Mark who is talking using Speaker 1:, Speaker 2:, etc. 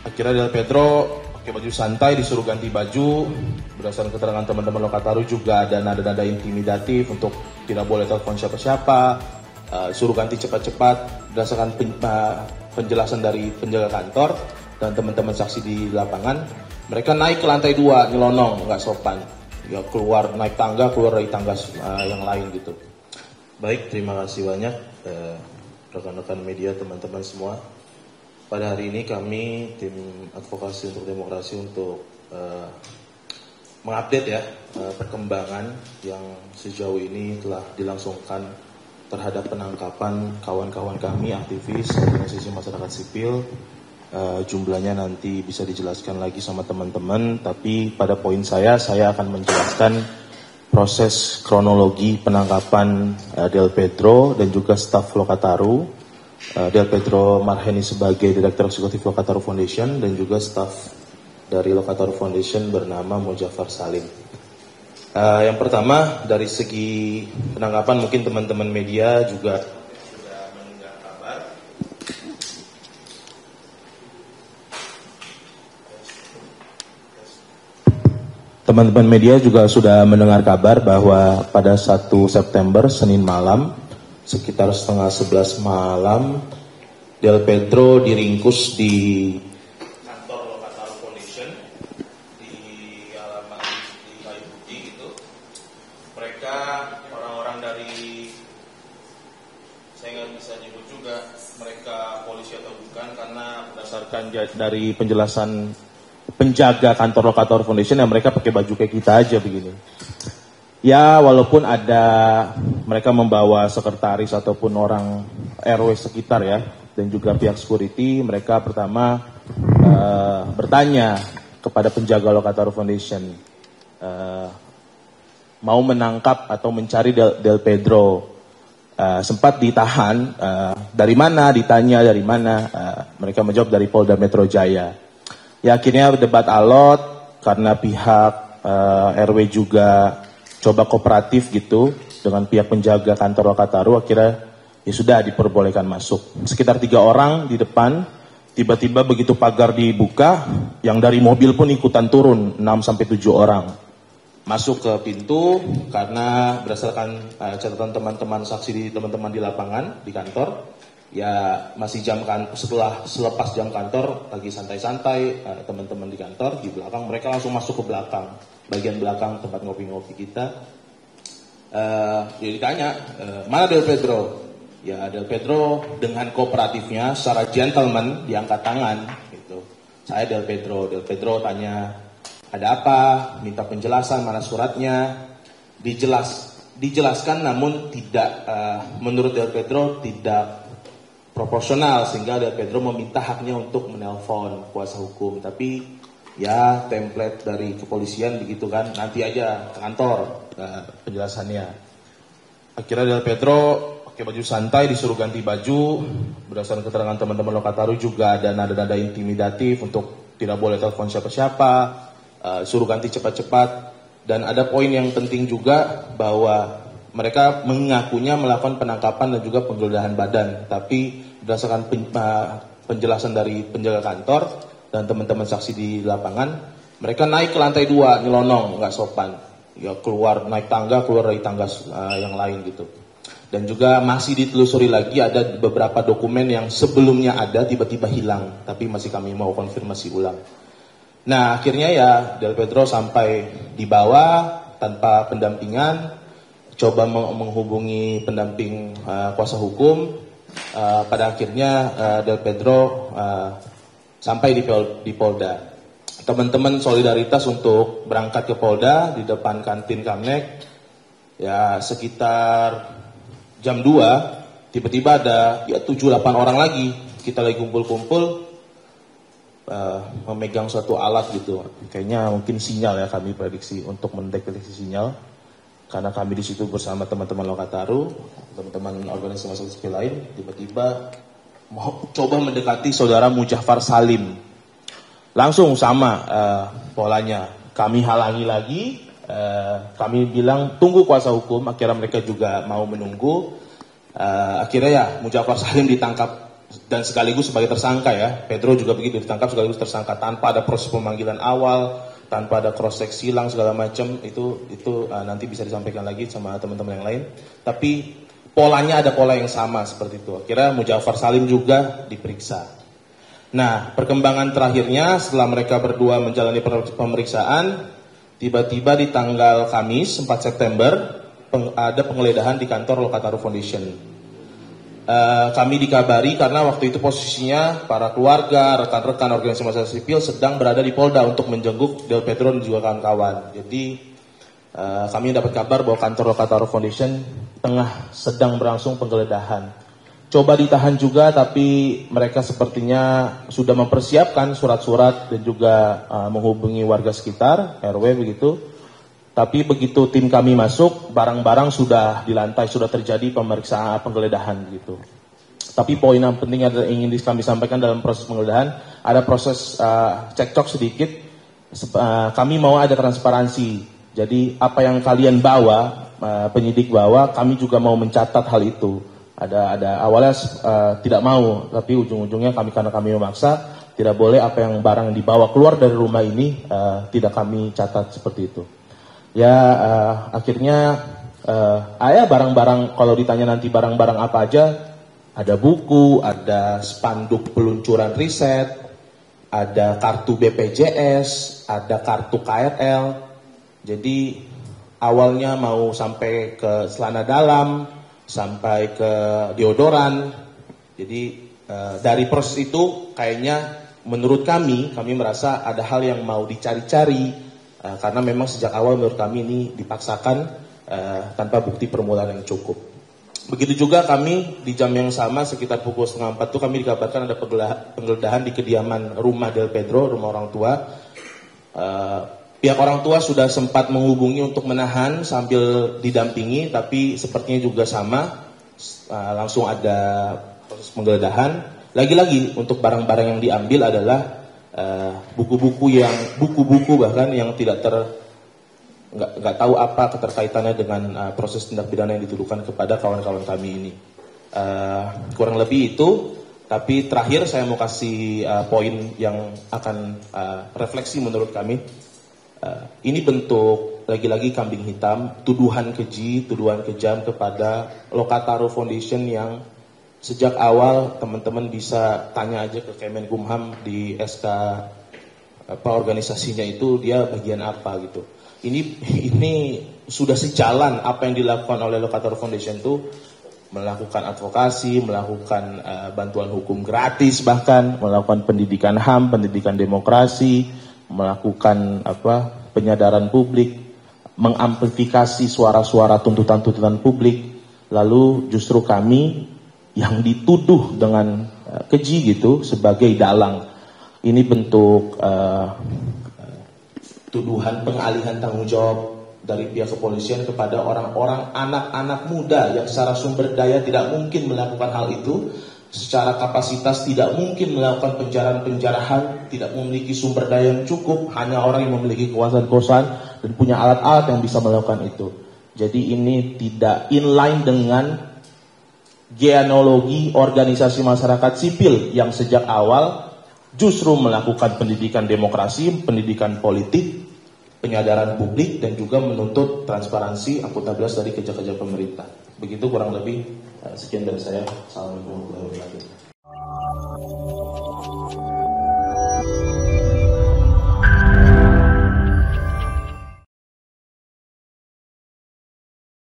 Speaker 1: Akhirnya Del Pedro pakai baju santai, disuruh ganti baju. Berdasarkan keterangan teman-teman Lokataru juga ada nada-nada intimidatif untuk tidak boleh telepon siapa-siapa, suruh ganti cepat-cepat. Berdasarkan penjelasan dari penjaga kantor dan teman-teman saksi di lapangan, mereka naik ke lantai 2, nyelonong, nggak sopan. Ya keluar, naik tangga, keluar dari tangga yang lain gitu. Baik, terima kasih banyak rekan-rekan media, teman-teman semua. Pada hari ini kami tim advokasi untuk demokrasi untuk mengupdate ya perkembangan yang sejauh ini telah dilangsungkan terhadap penangkapan kawan-kawan kami aktivis organisasi masyarakat sipil. Jumlahnya nanti bisa dijelaskan lagi sama teman-teman, tapi pada poin saya akan menjelaskan proses kronologi penangkapan Del Pedro dan juga staf Lokataru. Del Pedro Marheni sebagai Direktur Eksekutif Lokataru Foundation dan juga staf dari Lokataru Foundation bernama Mujafar Salim. Yang pertama dari segi penangkapan, mungkin teman-teman media juga sudah mendengar kabar. Teman-teman media juga sudah mendengar kabar bahwa pada 1 September Senin malam sekitar setengah 11 malam, Del Pedro diringkus di kantor Lokataru Foundation di alamat di Kayu Putih gitu. Mereka orang-orang dari, saya nggak bisa nyebut juga mereka polisi atau bukan, karena berdasarkan dari penjelasan penjaga kantor Lokataru Foundation yang mereka pakai baju kayak kita aja begini. Ya, walaupun ada mereka membawa sekretaris ataupun orang RW sekitar ya, dan juga pihak security, mereka pertama bertanya kepada penjaga Lokataru Foundation, mau menangkap atau mencari Del Pedro. Sempat ditahan, dari mana, ditanya dari mana, mereka menjawab dari Polda Metro Jaya. Ya, akhirnya debat alot karena pihak RW juga coba kooperatif gitu dengan pihak penjaga kantor Lokataru, akhirnya ya sudah diperbolehkan masuk. Sekitar 3 orang di depan, tiba-tiba begitu pagar dibuka, yang dari mobil pun ikutan turun, 6-7 orang. Masuk ke pintu karena berdasarkan catatan teman-teman saksi di teman-teman di lapangan, di kantor, ya masih selepas jam kantor, lagi santai-santai, teman-teman di kantor, di belakang mereka langsung masuk ke belakang. Bagian belakang tempat ngopi-ngopi kita, dia ditanya, mana Del Pedro? Ya Del Pedro dengan kooperatifnya secara gentleman diangkat tangan gitu. Saya Del Pedro tanya ada apa, minta penjelasan, mana suratnya, dijelaskan namun tidak, menurut Del Pedro tidak proporsional, sehingga Del Pedro meminta haknya untuk menelpon kuasa hukum, tapi ya template dari kepolisian begitu kan, nanti aja ke kantor penjelasannya. Akhirnya Del Pedro pakai baju santai, disuruh ganti baju. Berdasarkan keterangan teman-teman Lokataru juga ada nada-nada intimidatif untuk tidak boleh telepon siapa-siapa, suruh ganti cepat-cepat. Dan ada poin yang penting juga bahwa mereka mengakunya melakukan penangkapan dan juga penggeledahan badan, tapi berdasarkan penjelasan dari penjaga kantor dan teman-teman saksi di lapangan, mereka naik ke lantai 2, nyelonong, nggak sopan. Ya keluar, naik tangga, keluar dari tangga yang lain gitu. Dan juga masih ditelusuri lagi, ada beberapa dokumen yang sebelumnya ada tiba-tiba hilang, tapi masih kami mau konfirmasi ulang. Nah akhirnya ya Del Pedro sampai di bawah tanpa pendampingan, coba menghubungi pendamping kuasa hukum. Pada akhirnya Del Pedro sampai di Polda. Teman-teman solidaritas untuk berangkat ke Polda di depan kantin Kamnek. Ya sekitar jam 2 tiba-tiba ada ya 7-8 orang lagi. Kita lagi kumpul-kumpul memegang suatu alat gitu. Kayaknya mungkin sinyal ya, kami prediksi untuk mendeteksi sinyal. Karena kami di situ bersama teman-teman Lokataru, teman-teman organisasi masyarakat sipil lain, tiba-tiba mau coba mendekati saudara Mujafar Salim. Langsung sama polanya, kami halangi lagi, kami bilang tunggu kuasa hukum, akhirnya mereka juga mau menunggu. Akhirnya ya Mujafar Salim ditangkap dan sekaligus sebagai tersangka ya. Pedro juga begitu, ditangkap sekaligus tersangka tanpa ada proses pemanggilan awal, tanpa ada cross check silang segala macam. Itu nanti bisa disampaikan lagi sama teman-teman yang lain. Tapi polanya ada pola yang sama seperti itu. Akhirnya Mujafar Salim juga diperiksa. Nah, perkembangan terakhirnya setelah mereka berdua menjalani pemeriksaan, tiba-tiba di tanggal Kamis 4 September ada penggeledahan di kantor Lokataru Foundation. Kami dikabari karena waktu itu posisinya para keluarga, rekan-rekan organisasi masyarakat sipil sedang berada di Polda untuk menjenguk Del Pedro dan juga kawan-kawan. Jadi kami dapat kabar bahwa kantor Lokataru Foundation sedang berlangsung penggeledahan. Coba ditahan juga, tapi mereka sepertinya sudah mempersiapkan surat-surat dan juga menghubungi warga sekitar, RW begitu. Tapi begitu tim kami masuk, barang-barang sudah di lantai, sudah terjadi pemeriksaan penggeledahan gitu. Tapi poin yang penting yang ingin kami sampaikan dalam proses penggeledahan, ada proses cekcok sedikit. Kami mau ada transparansi. Jadi apa yang kalian bawa, penyidik bawa, kami juga mau mencatat hal itu. Ada awalnya tidak mau, tapi ujung-ujungnya karena kami memaksa, tidak boleh apa yang barang yang dibawa keluar dari rumah ini tidak kami catat seperti itu. Ya akhirnya barang-barang, kalau ditanya nanti barang-barang apa aja, ada buku, ada spanduk peluncuran riset, ada kartu BPJS, ada kartu KRL. Jadi awalnya mau sampai ke celana dalam, sampai ke deodoran. Jadi dari proses itu kayaknya menurut kami merasa ada hal yang mau dicari-cari. Karena memang sejak awal menurut kami ini dipaksakan tanpa bukti permulaan yang cukup. Begitu juga kami di jam yang sama sekitar pukul 3:30 itu kami dikabarkan ada penggeledahan di kediaman rumah Del Pedro, rumah orang tua. Pihak orang tua sudah sempat menghubungi untuk menahan sambil didampingi, tapi sepertinya juga sama, langsung ada proses penggeledahan. Lagi-lagi untuk barang-barang yang diambil adalah buku-buku bahkan yang nggak tahu apa keterkaitannya dengan proses tindak pidana yang dituduhkan kepada kawan-kawan kami ini. Kurang lebih itu. Tapi terakhir saya mau kasih poin yang akan refleksi menurut kami. Ini bentuk lagi-lagi kambing hitam, tuduhan keji, tuduhan kejam kepada Lokataru Foundation yang sejak awal teman-teman bisa tanya aja ke Kemenkumham di SK organisasinya itu dia bagian apa gitu. Ini sudah sejalan apa yang dilakukan oleh Lokataru Foundation itu, melakukan advokasi, melakukan bantuan hukum gratis, bahkan melakukan pendidikan HAM, pendidikan demokrasi, melakukan penyadaran publik, mengamplifikasi suara-suara tuntutan-tuntutan publik. Lalu justru kami yang dituduh dengan keji gitu sebagai dalang. Ini bentuk tuduhan pengalihan tanggung jawab dari pihak kepolisian kepada orang-orang, anak-anak muda yang secara sumber daya tidak mungkin melakukan hal itu, secara kapasitas tidak mungkin melakukan penjarahan, tidak memiliki sumber daya yang cukup, hanya orang yang memiliki kekuasaan dan punya alat-alat yang bisa melakukan itu. Jadi ini tidak inline dengan genealogi organisasi masyarakat sipil yang sejak awal justru melakukan pendidikan demokrasi, pendidikan politik, penyadaran publik, dan juga menuntut transparansi, akuntabilitas dari kerja-kerja pemerintah. Begitu kurang lebih, sekian dari saya. Assalamualaikum warahmatullahi wabarakatuh.